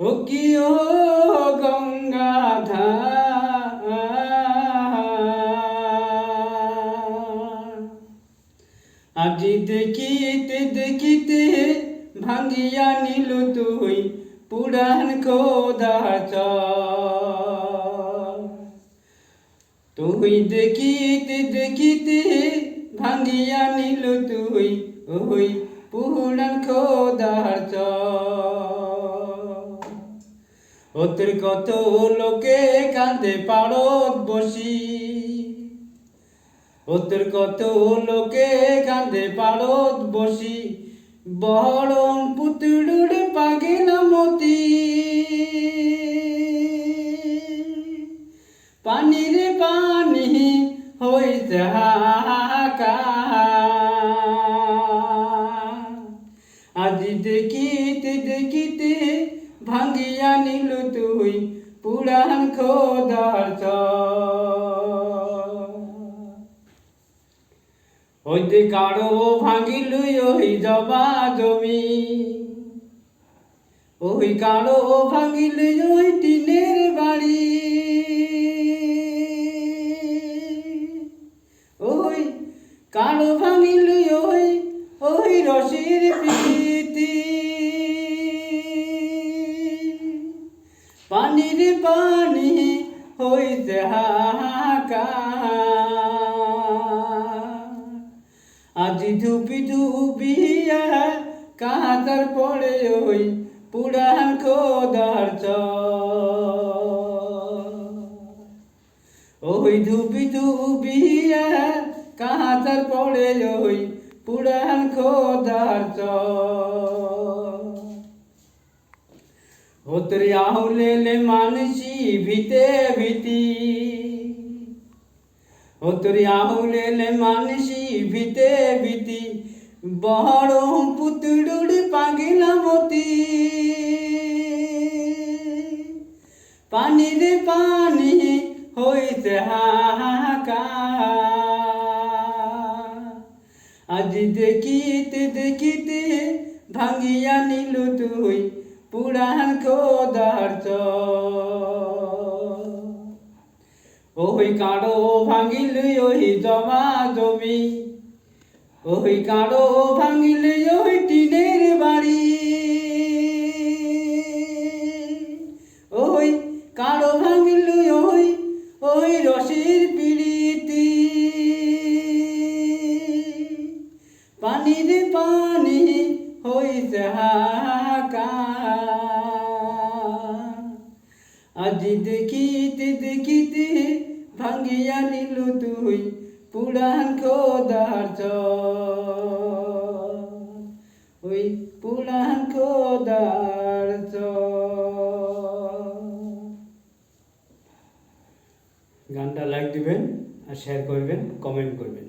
ও কি ও গঙ্গাধার, আজি দেখিতে দেখিতে ভাঙ্গিয়া নিল তুই পুরাণ খোদার চর। তুই দেখিতে দেখিতে ভাঙ্গিয়া নিল তুই ওই পুরাণ খোদার চর। ওদের কত লোকে কাঁদে পাড়ত বসি, ওদের কত লোকে কাঁদে পাড়ত বসি, বহরম পুতুড়ুর পাগিলামতি। পানির পানি হইতে হাহাকার, আজি দেখিতে দেখিতে ভাঙ্গিয়া নিল তুই পুরাণ খোদার চর। হইতে কারো ভাঙিল ওই জবা জমি, ওই কারো ভাঙিল ওই টিনের বাড়ি, ওই কারো ভাঙিল ওই ওই রশির প্রীতি। পানির পানি হইতে হাহাকার, আজি ধুপি ধুপিয়া কাঁদার পড়ে ওই পুরাণ খোদার চর। ওই ধুপি ধুপিয়া কাঁদার পড়ে ওই পুরাণ খোদার চর। ওতরে আহুলেলে মানসি ভিতে ভিতি, ওতরে আহুলেলে মানসি ভিতে ভিতি, বহরম পুতুড়ুর পাগিলামতি। পানির পানি হইতে হাহাকার, আজি দেখিতে দেখিতে ভাঙ্গিয়া নিল তুই পুরাণ খোদার চর। ওই কারো ভাঙিল ওই জমা জমি, ওই কারো ভাঙিল ওই টিনের বাড়ি, ওই কারো ভাঙিল ওই ওই রশির প্রীতি। পানির পানি হইতে হাহাকার, আজি দেখিতে দেখিতে ভাঙ্গিয়া নিল তুই পুরাণ খোদার চর, ওই পুরাণ খোদার চর। গানটা লাইক দিবেন আর শেয়ার করবেন, কমেন্ট করবেন।